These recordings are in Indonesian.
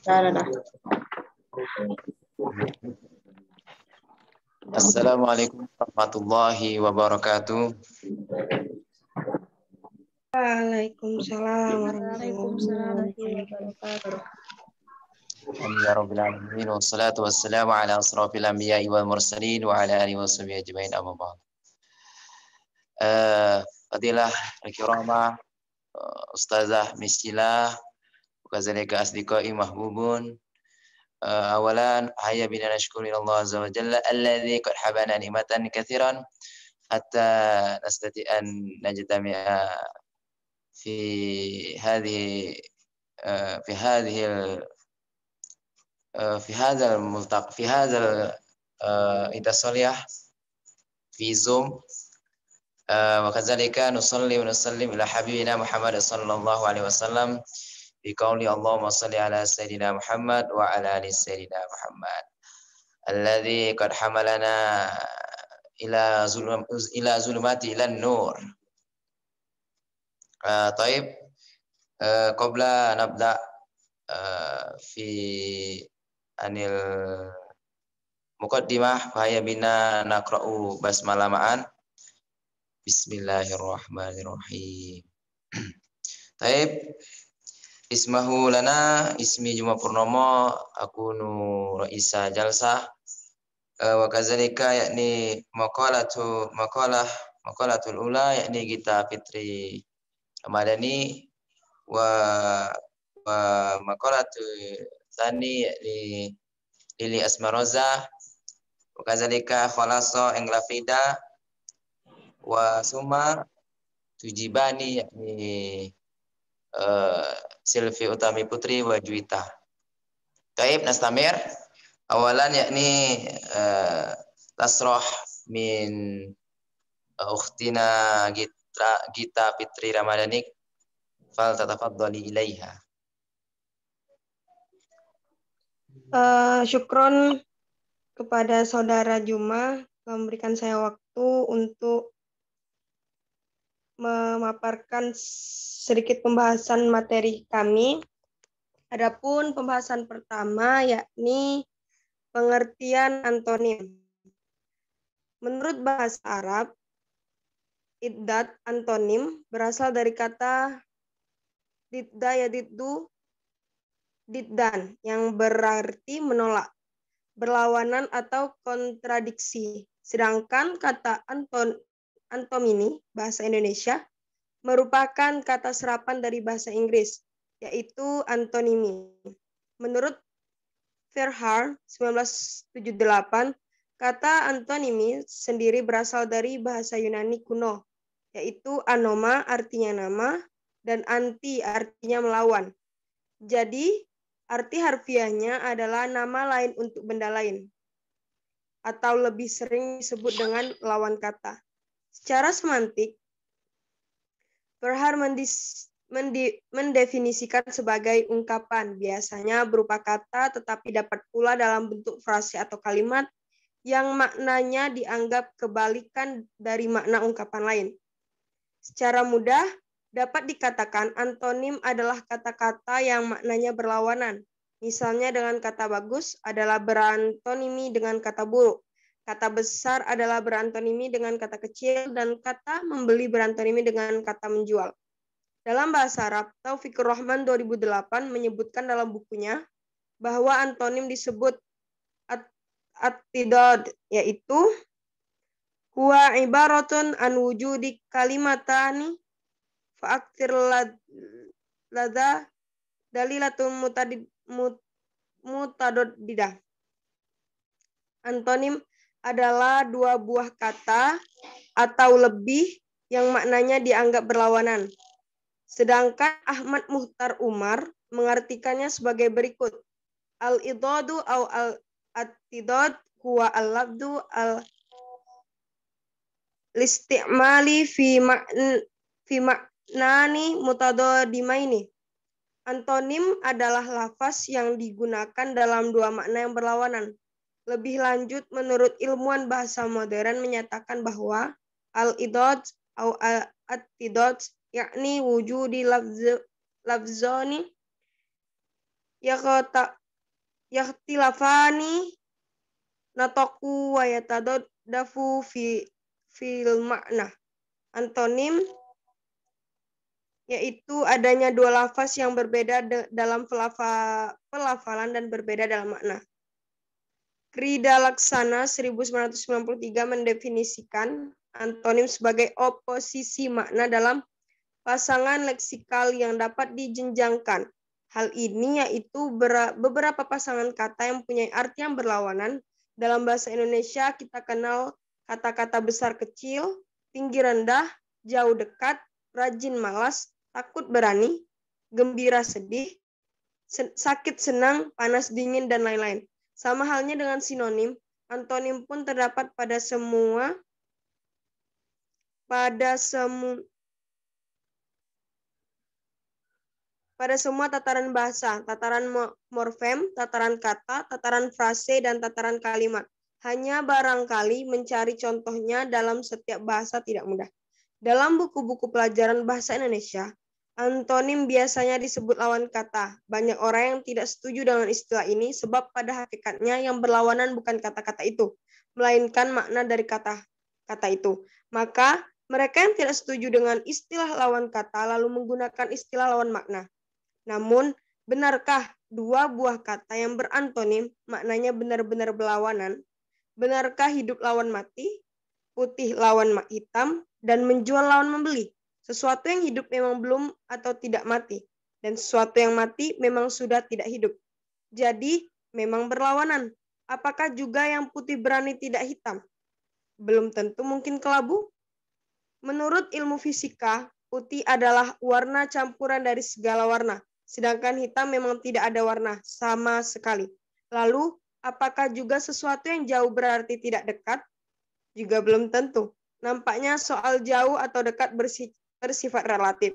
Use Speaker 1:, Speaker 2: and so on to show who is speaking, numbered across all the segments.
Speaker 1: لا لا.
Speaker 2: Assalamualaikum warahmatullahi wabarakatuh.
Speaker 1: Waalaikumsalam warahmatullahi wabarakatuh.
Speaker 2: Amin ya rabbil alamin wassalatu wassalamu ala asrafil anbiya'i wal mursalin wa ala alihi washabihi ajmain amma ba'd. Fadilah al-kiramah Ustazah Mischilah wakazalika asdiqai mahbubun. Awalan hayya bina nashkuru Allah azza wa jalla alladzi qad habana ni'matan katsiran hatta nastati an najtami'a fi hadhihi fi hadhihi في هذا الملتقى في هذا التصالح في زوم وكذلك نصلي ونسلم إلى حبيبنا محمد صلى الله عليه وسلم بقول اللهم صل على سيدنا محمد وعلى آل سيدنا محمد الذي قد حملنا إلى ظلمات إلى النور. طيب قبل أن نبدأ في anil muqaddimah fahaya bina naqra'u basmalah ma'an. Bismillahirrahmanirrahim. Taib ismahu lana ismi Juma Purnomo akunu Raisa Jalsah wa kadzalika yakni maqalatul ula yakni Gita Fitri Ramadhani wa maqalatul Tani yakni Lili Asmaroza wa kadzalika Khalaso Englafida wa Suma Tujibani yakni Silvi Utami Putri wa Juwita. Taib nastamir awalan yakni tasroh min ukhtina Gita Fitri Ramadhani fal tatafaddali ilaiha.
Speaker 1: Syukron kepada saudara Juma memberikan saya waktu untuk memaparkan sedikit pembahasan materi kami. Adapun pembahasan pertama yakni pengertian antonim. Menurut bahasa Arab, iddat antonim berasal dari kata didda yadiddu diddan yang berarti menolak, berlawanan atau kontradiksi. Sedangkan kata antomini bahasa Indonesia merupakan kata serapan dari bahasa Inggris, yaitu antonimi. Menurut Verhaar 1978, kata antonimi sendiri berasal dari bahasa Yunani kuno, yaitu anoma artinya nama dan anti artinya melawan. Jadi arti harfiahnya adalah nama lain untuk benda lain, atau lebih sering disebut dengan lawan kata. Secara semantik, Verhaar mendefinisikan sebagai ungkapan, biasanya berupa kata tetapi dapat pula dalam bentuk frase atau kalimat yang maknanya dianggap kebalikan dari makna ungkapan lain. Secara mudah, dapat dikatakan antonim adalah kata-kata yang maknanya berlawanan. Misalnya dengan kata bagus adalah berantonimi dengan kata buruk. Kata besar adalah berantonimi dengan kata kecil dan kata membeli berantonimi dengan kata menjual. Dalam bahasa Arab, Taufikur Rahman 2008 menyebutkan dalam bukunya bahwa antonim disebut at-tidad, yaitu huwa ibaratun an wujudi kalimatani fa'aktir ladha dalilatun mutadaddidah. Antonim adalah dua buah kata atau lebih yang maknanya dianggap berlawanan. Sedangkan Ahmad Muhtar Umar mengartikannya sebagai berikut. Al-idadu au al-attidad huwa al-labdu al-istimali fi ma'nani mutadadimaini. Antonim adalah lafaz yang digunakan dalam dua makna yang berlawanan. Lebih lanjut, menurut ilmuwan bahasa modern menyatakan bahwa al-idad atau al-attidad yakni wujudi lafzoni Yakhtilafani nataku wa yatadafu fil makna. Antonim yaitu adanya dua lafaz yang berbeda dalam pelafalan dan berbeda dalam makna. Krida Laksana 1993 mendefinisikan antonim sebagai oposisi makna dalam pasangan leksikal yang dapat dijenjangkan. Hal ini yaitu beberapa pasangan kata yang punya arti yang berlawanan. Dalam bahasa Indonesia kita kenal kata-kata besar kecil, tinggi rendah, jauh dekat, rajin malas, takut berani, gembira sedih, sakit senang, panas dingin, dan lain-lain. Sama halnya dengan sinonim, antonim pun terdapat pada semua tataran bahasa, tataran morfem, tataran kata, tataran frase, dan tataran kalimat. Hanya barangkali mencari contohnya dalam setiap bahasa tidak mudah. Dalam buku-buku pelajaran bahasa Indonesia, antonim biasanya disebut lawan kata. Banyak orang yang tidak setuju dengan istilah ini sebab pada hakikatnya yang berlawanan bukan kata-kata itu, melainkan makna dari kata-kata itu. Maka mereka yang tidak setuju dengan istilah lawan kata lalu menggunakan istilah lawan makna. Namun, benarkah dua buah kata yang berantonim maknanya benar-benar berlawanan? Benarkah hidup lawan mati, putih lawan hitam, dan menjual lawan membeli? Sesuatu yang hidup memang belum atau tidak mati, dan sesuatu yang mati memang sudah tidak hidup. Jadi, memang berlawanan. Apakah juga yang putih berani tidak hitam? Belum tentu mungkin kelabu. Menurut ilmu fisika, putih adalah warna campuran dari segala warna, sedangkan hitam memang tidak ada warna sama sekali. Lalu, apakah juga sesuatu yang jauh berarti tidak dekat? Juga belum tentu. Nampaknya soal jauh atau dekat bersifat relatif.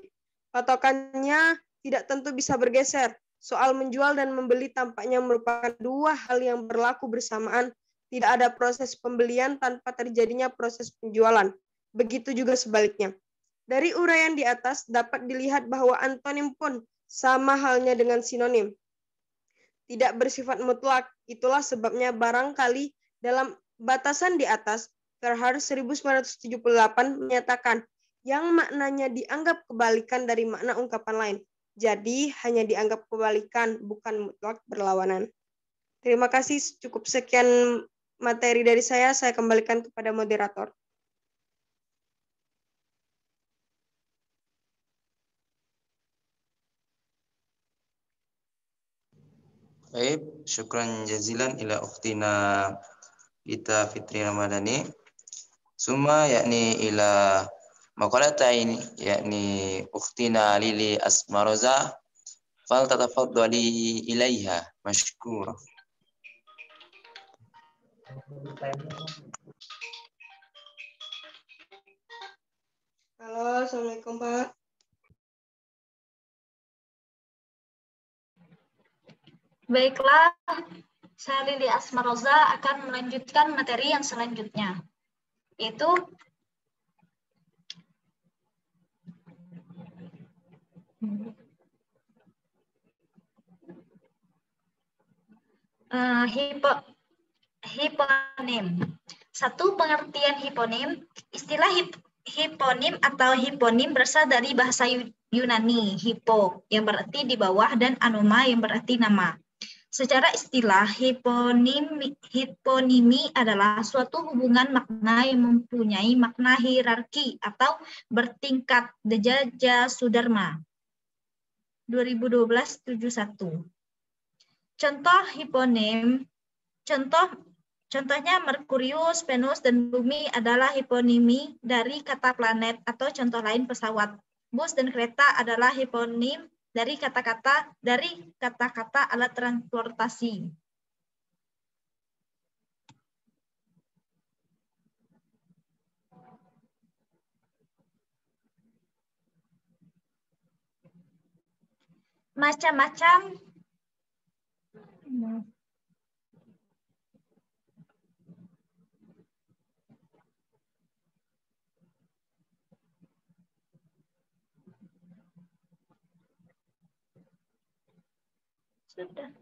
Speaker 1: Patokannya tidak tentu bisa bergeser. Soal menjual dan membeli tampaknya merupakan dua hal yang berlaku bersamaan. Tidak ada proses pembelian tanpa terjadinya proses penjualan. Begitu juga sebaliknya. Dari uraian di atas dapat dilihat bahwa antonim pun sama halnya dengan sinonim. Tidak bersifat mutlak. Itulah sebabnya barangkali dalam batasan di atas, Gerhard 1978 menyatakan yang maknanya dianggap kebalikan dari makna ungkapan lain. Jadi hanya dianggap kebalikan, bukan mutlak berlawanan. Terima kasih, cukup sekian materi dari saya kembalikan kepada moderator.
Speaker 2: Baik, syukran jazilan ila ukhtina Ita Fitri Ramadhani. Summa yakni ila maqalatain yakni ukhtina Lili Asmaroza fal tatafaddali ilaiha mashkura.
Speaker 1: Halo, Assalamualaikum Pak.
Speaker 3: Baiklah, saya Lili Asmaroza akan melanjutkan materi yang selanjutnya, yaitu hiponim. Satu pengertian hiponim, istilah hiponim atau hiponim berasal dari bahasa Yunani, hipo yang berarti di bawah dan anoma yang berarti nama. Secara istilah, hiponimi adalah suatu hubungan makna yang mempunyai makna hierarki atau bertingkat. Dejaja Sudarma 2012-71. Contoh hiponim, contohnya Merkurius, Venus, dan Bumi adalah hiponimi dari kata planet, atau contoh lain pesawat. Bus dan kereta adalah hiponim dari kata-kata alat transportasi. Macam-macam Sudah.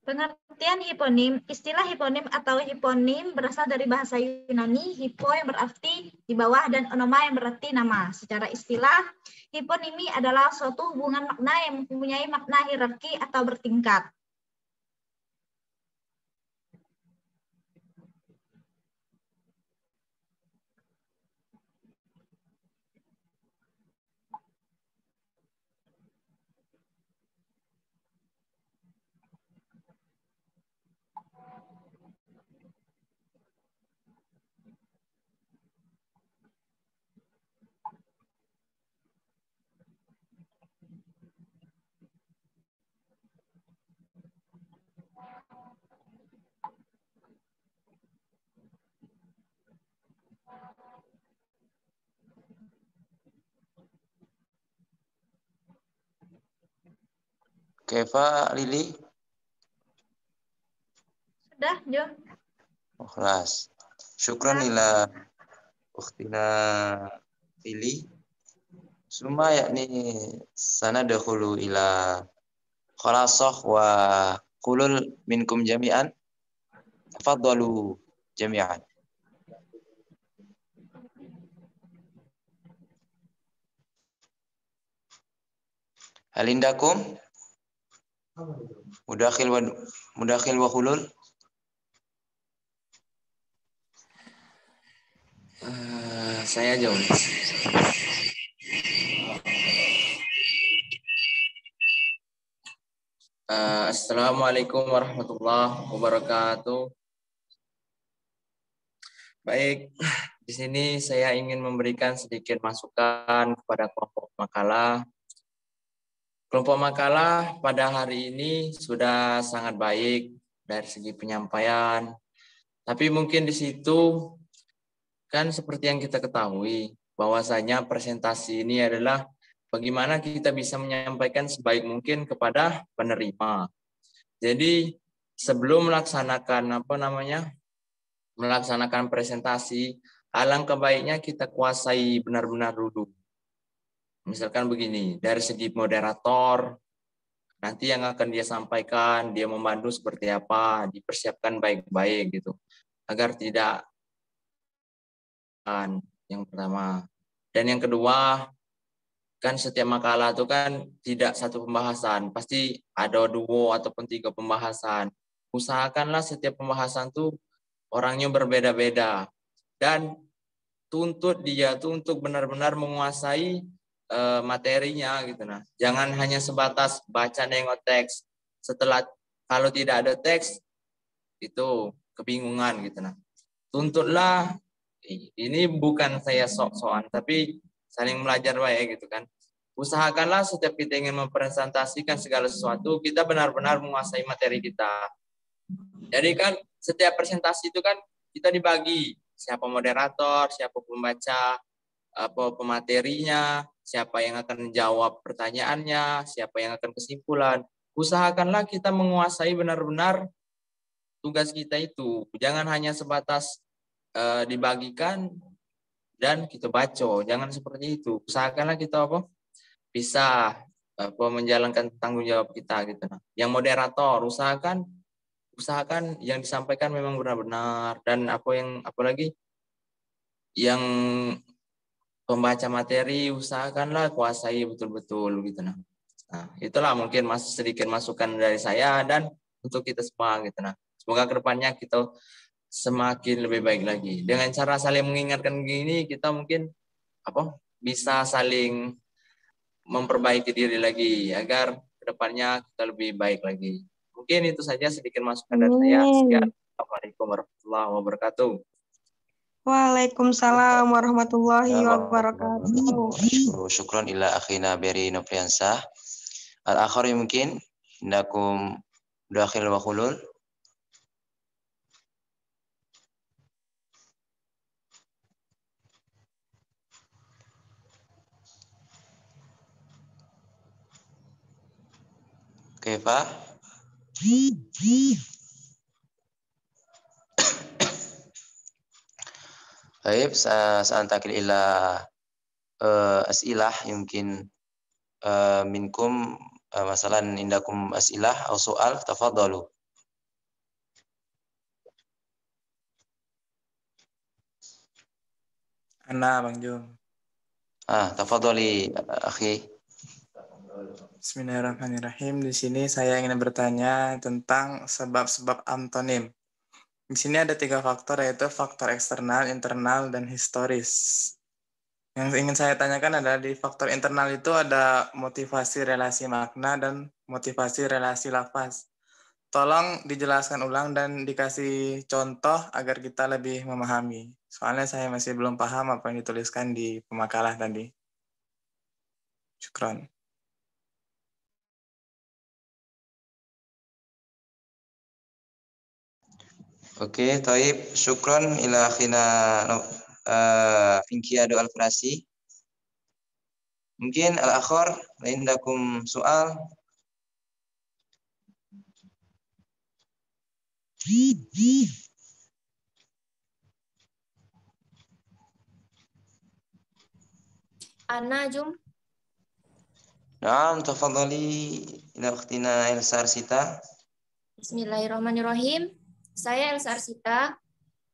Speaker 3: Pengertian hiponim, istilah hiponim atau hiponim berasal dari bahasa Yunani, hipo yang berarti di bawah dan onoma yang berarti nama. Secara istilah, hiponimi adalah suatu hubungan makna yang mempunyai makna hierarki atau bertingkat.
Speaker 2: Kaifa Lili?
Speaker 3: Sudah, Jo?
Speaker 2: Ikhlas. Syukran ila ukhtina Lili. Suma yakni sanadkhulu ila khalasah wa qulul minkum jami'an. Tafaddalu jami'an. Hal indakum mudakhil wa khulul?
Speaker 4: Saya jawab. Assalamualaikum warahmatullahi wabarakatuh. Baik, di sini saya ingin memberikan sedikit masukan kepada kelompok makalah. Kelompok makalah pada hari ini sudah sangat baik dari segi penyampaian. Tapi mungkin di situ kan seperti yang kita ketahui, bahwasanya presentasi ini adalah bagaimana kita bisa menyampaikan sebaik mungkin kepada penerima. Jadi sebelum melaksanakan melaksanakan presentasi, alangkah baiknya kita kuasai benar-benar dulu. Misalkan begini, dari segi moderator, nanti yang akan dia sampaikan, dia memandu seperti apa, dipersiapkan baik-baik gitu, agar tidak yang pertama. Dan yang kedua, kan setiap makalah itu kan tidak satu pembahasan, pasti ada 2 ataupun 3 pembahasan. Usahakanlah setiap pembahasan tuh orangnya berbeda-beda dan tuntut dia tuh untuk benar-benar menguasai materinya gitu. Nah, jangan hanya sebatas baca nengok teks. Setelah kalau tidak ada teks itu kebingungan gitu. Nah, tuntutlah, ini bukan saya sok-sokan, tapi saling belajar baik gitu kan. Usahakanlah setiap kita ingin mempresentasikan segala sesuatu, kita benar-benar menguasai materi kita. Jadi kan setiap presentasi itu kan kita dibagi, siapa moderator, siapa pembaca, apa pematerinya, siapa yang akan menjawab pertanyaannya, siapa yang akan kesimpulan. Usahakanlah kita menguasai benar-benar tugas kita itu. Jangan hanya sebatas dibagikan dan kita baca, jangan seperti itu. Usahakanlah kita bisa menjalankan tanggung jawab kita gitu. Nah, yang moderator usahakan yang disampaikan memang benar-benar, dan apalagi yang pembaca materi usahakanlah kuasai betul-betul gitu. Nah, itulah mungkin sedikit masukan dari saya dan untuk kita semua gitu. Nah, semoga kedepannya kita semakin lebih baik lagi. Dengan cara saling mengingatkan gini, kita mungkin bisa saling memperbaiki diri lagi agar kedepannya kita lebih baik lagi. Mungkin itu saja sedikit masukan dari saya. Sekian. Assalamualaikum warahmatullahi wabarakatuh.
Speaker 1: Waalaikumsalam warahmatullahi wabarakatuh.
Speaker 2: Syukran ila akhina Beri Nopriansah. Al-akhari mungkin indakum dakhil wa khulul. Kaifa? Baik, sa'antakil ila as'ilah yumkin minkum masalan indakum as'ilah atau soal tafadhalu.
Speaker 5: Ana, Bang Jum.
Speaker 2: Tafadhali akhi.
Speaker 5: Bismillahirrahmanirrahim. Di sini saya ingin bertanya tentang sebab-sebab antonim. Di sini ada 3 faktor, yaitu faktor eksternal, internal, dan historis. Yang ingin saya tanyakan adalah di faktor internal itu ada motivasi relasi makna dan motivasi relasi lafaz. Tolong dijelaskan ulang dan dikasih contoh agar kita lebih memahami. Soalnya saya masih belum paham apa yang dituliskan di pemakalah tadi. Syukran.
Speaker 2: Oke, taib. Syukran ila akhina Finkiado Al-Frasi. Mungkin al-akhar indakum soal.
Speaker 6: Ana, Jum.
Speaker 2: Naam, tafadhali ila ukhtina Elsa Arsita.
Speaker 6: Bismillahirrahmanirrahim. Saya Elsa Arsita.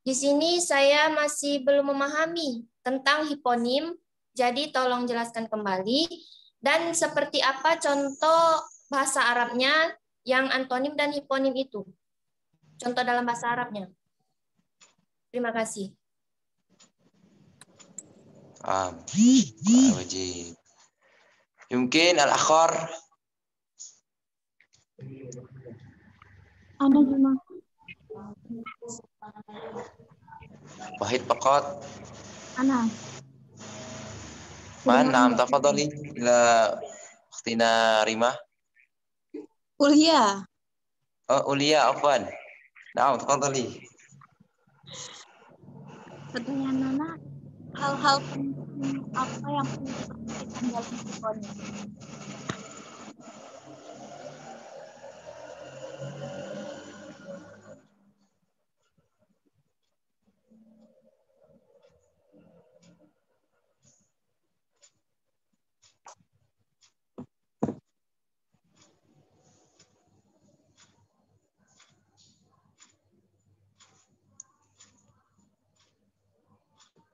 Speaker 6: Di sini saya masih belum memahami tentang hiponim, jadi tolong jelaskan kembali. Dan seperti apa contoh bahasa Arabnya yang antonim dan hiponim itu? Contoh dalam bahasa Arabnya. Terima kasih.
Speaker 2: Wajib. Mungkin al-akhar.
Speaker 7: Ada cuma.
Speaker 2: Wahid faqat.
Speaker 7: Ana.
Speaker 2: Naam, tafadhali ila ukhtina Rima.
Speaker 7: Kuliah.
Speaker 2: Oh, Ulia, afwan. Naam, tafadhali.
Speaker 7: Pertanyaan Nana, hal-hal penting apa yang perlu diperhatikan dalam hiponim?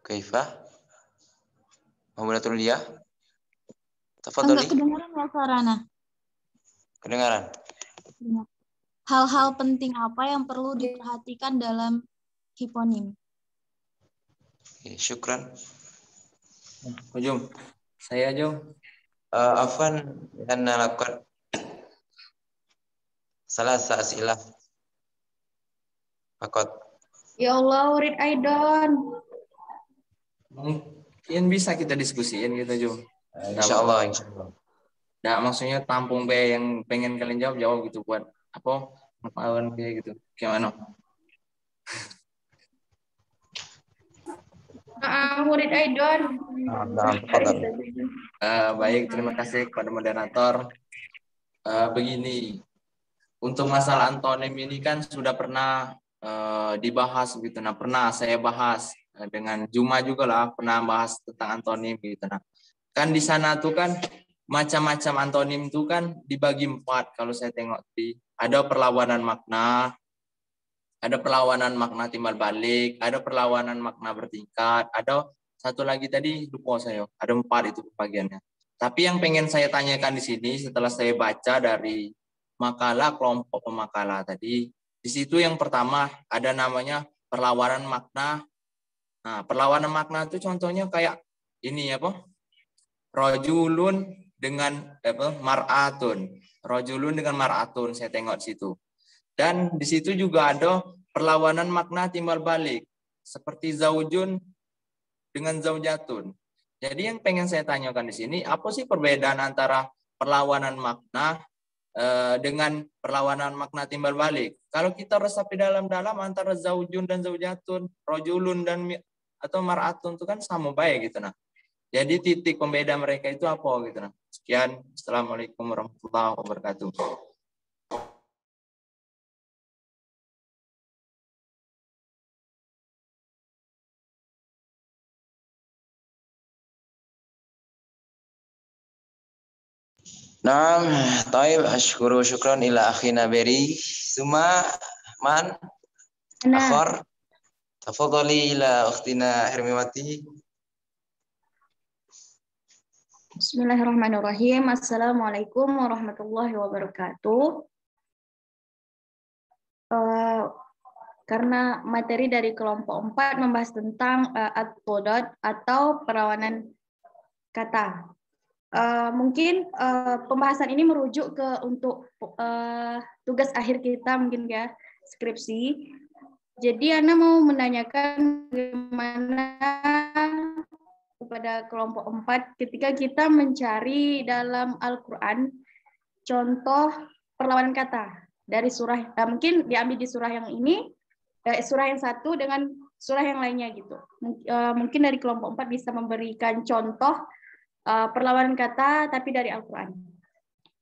Speaker 2: Kaifa? Mahmudatul Ulia.
Speaker 7: Enggak
Speaker 2: Tafadhali.
Speaker 7: kedengaran ya suaranya?
Speaker 2: Kedengaran.
Speaker 7: Hal-hal penting apa yang perlu diperhatikan dalam hiponim?
Speaker 2: Oke, syukran.
Speaker 4: Jum, saya Jum.
Speaker 2: Afwan, anna lakukan salah as'ilah. Faqat.
Speaker 6: Ya Allah, urid Aidon.
Speaker 4: Mungkin bisa kita diskusiin gitu Jum.
Speaker 2: Insyaallah.
Speaker 4: Nah, maksudnya tampung B yang pengen kalian jawab gitu buat apa? Lawan B gitu. Gimana?
Speaker 6: Murid Aidon.
Speaker 4: Baik, terima kasih kepada moderator. Begini, untuk masalah antonim ini kan sudah pernah dibahas gitu. Nah, pernah saya bahas dengan Juma juga lah, pernah bahas tentang antonim gitu. Nah, kan di sana tuh kan macam-macam antonim itu kan dibagi 4 kalau saya tengok di ada perlawanan makna, ada perlawanan makna timbal balik, ada perlawanan makna bertingkat, ada satu lagi tadi lupa saya, ada 4 itu bagiannya. Tapi yang pengen saya tanyakan di sini setelah saya baca dari makalah kelompok pemakalah tadi, di situ yang pertama ada namanya perlawanan makna. Nah, perlawanan makna itu contohnya kayak ini apa? Rojulun dengan mar'atun. Rojulun dengan mar'atun, saya tengok di situ. Dan di situ juga ada perlawanan makna timbal balik. Seperti zaujun dengan zaujatun. Jadi yang pengen saya tanyakan di sini, apa sih perbedaan antara perlawanan makna dengan perlawanan makna timbal balik? Kalau kita resapi dalam-dalam antara zaujun dan zaujatun, rojulun dan atau mar'atun itu kan sama baik gitu nah. Jadi titik pembeda mereka itu apa gitu nah. Sekian, Assalamualaikum warahmatullahi wabarakatuh.
Speaker 2: Naam, taib, ashkuru syukran ila akhina Beri. Suma man
Speaker 6: Nah,
Speaker 2: akhar tafadhali ila ukhtina Hermiwati.
Speaker 6: Bismillahirrahmanirrahim. Assalamualaikum warahmatullahi wabarakatuh. Karena materi dari kelompok 4 membahas tentang at-todot atau perawanan kata. Mungkin pembahasan ini merujuk ke untuk tugas akhir kita mungkin ya, skripsi. Jadi Ana mau menanyakan bagaimana kepada kelompok 4 ketika kita mencari dalam Al-Quran contoh perlawanan kata dari surah, mungkin diambil di surah yang ini, surah yang satu dengan surah yang lainnya gitu. Mungkin dari kelompok 4 bisa memberikan contoh perlawanan kata tapi dari Al-Quran.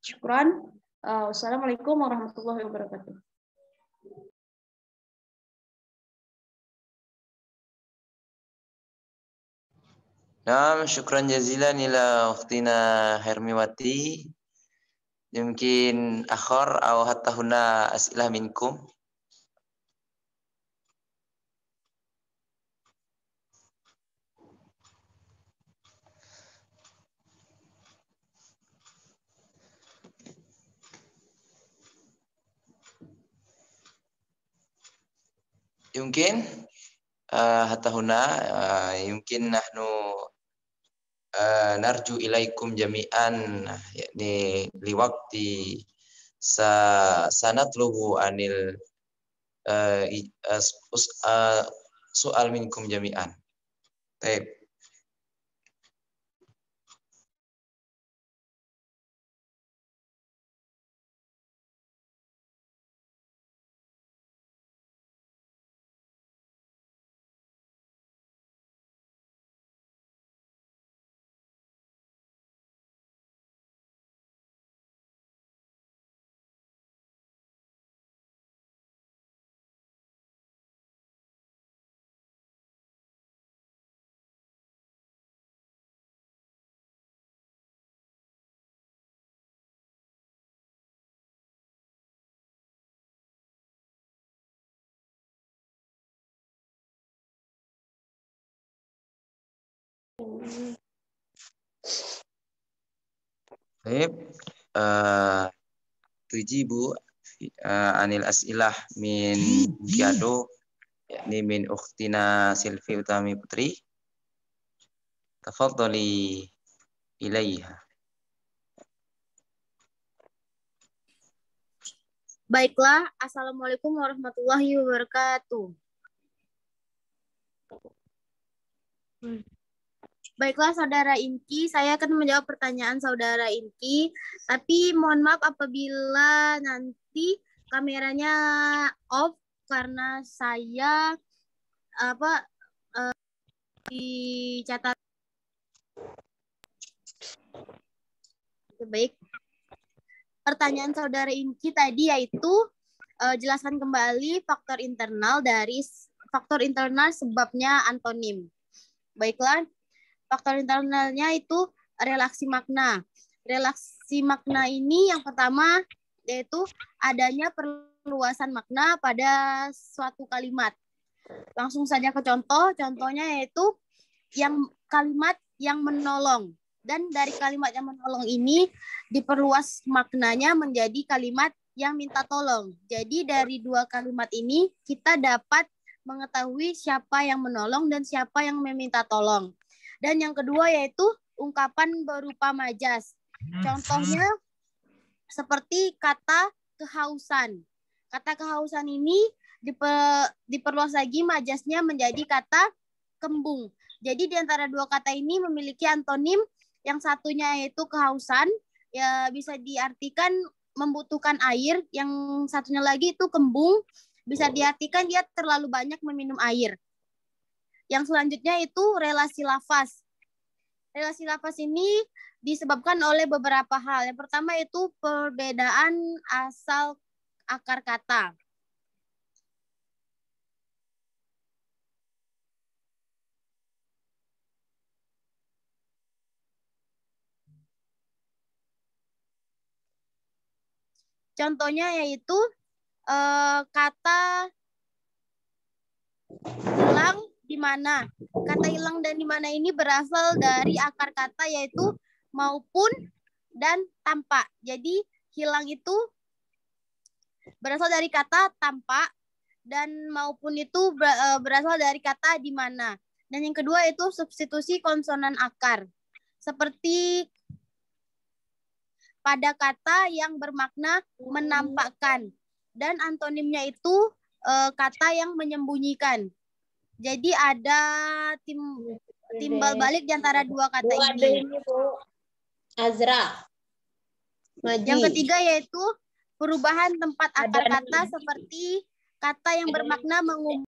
Speaker 6: Syukran. Wassalamualaikum warahmatullahi wabarakatuh.
Speaker 2: Naam, syukran jazilan ila ukhtina Hermiwati. Mungkin akhar atau hatta huna as'ilah minkum. Mungkin hatta huna yumkin nahnu narju ilaikum jami'an yakni liwakti sanatlubu anil soal minkum jami'an. Baik. Baik. Tujibu anil as'ilah min Giado yakni min ukhtina Silvi Utami Putri. Tafadhali ilaiha.
Speaker 8: Baiklah, Assalamualaikum warahmatullahi wabarakatuh. Baiklah, Saudara Inki, saya akan menjawab pertanyaan Saudara Inki, tapi mohon maaf apabila nanti kameranya off karena saya dicatat. Baik. Pertanyaan Saudara Inki tadi yaitu jelaskan kembali faktor internal sebabnya antonim. Baiklah, faktor internalnya itu relasi makna. Relasi makna ini yang pertama yaitu adanya perluasan makna pada suatu kalimat. Langsung saja ke contoh. Contohnya yaitu kalimat yang menolong. Dan dari kalimat yang menolong ini diperluas maknanya menjadi kalimat yang minta tolong. Jadi dari dua kalimat ini kita dapat mengetahui siapa yang menolong dan siapa yang meminta tolong. Dan yang kedua yaitu ungkapan berupa majas. Contohnya seperti kata kehausan. Kata kehausan ini diperluas lagi majasnya menjadi kata kembung. Jadi di antara dua kata ini memiliki antonim. Yang satunya yaitu kehausan, ya bisa diartikan membutuhkan air. Yang satunya lagi itu kembung, bisa diartikan dia terlalu banyak meminum air. Yang selanjutnya itu relasi lafaz. Relasi lafaz ini disebabkan oleh beberapa hal. Yang pertama itu perbedaan asal akar kata. Contohnya yaitu kata hilang di mana. Kata hilang dan di mana ini berasal dari akar kata yaitu maupun dan tanpa. Jadi hilang itu berasal dari kata tanpa dan maupun itu berasal dari kata di mana. Dan yang kedua itu substitusi konsonan akar. Seperti pada kata yang bermakna menampakkan. Dan antonimnya itu kata yang menyembunyikan. Jadi ada timbal balik di antara dua kata ini.
Speaker 9: Azra.
Speaker 8: Yang ketiga yaitu perubahan tempat akar kata seperti kata yang bermakna mengubah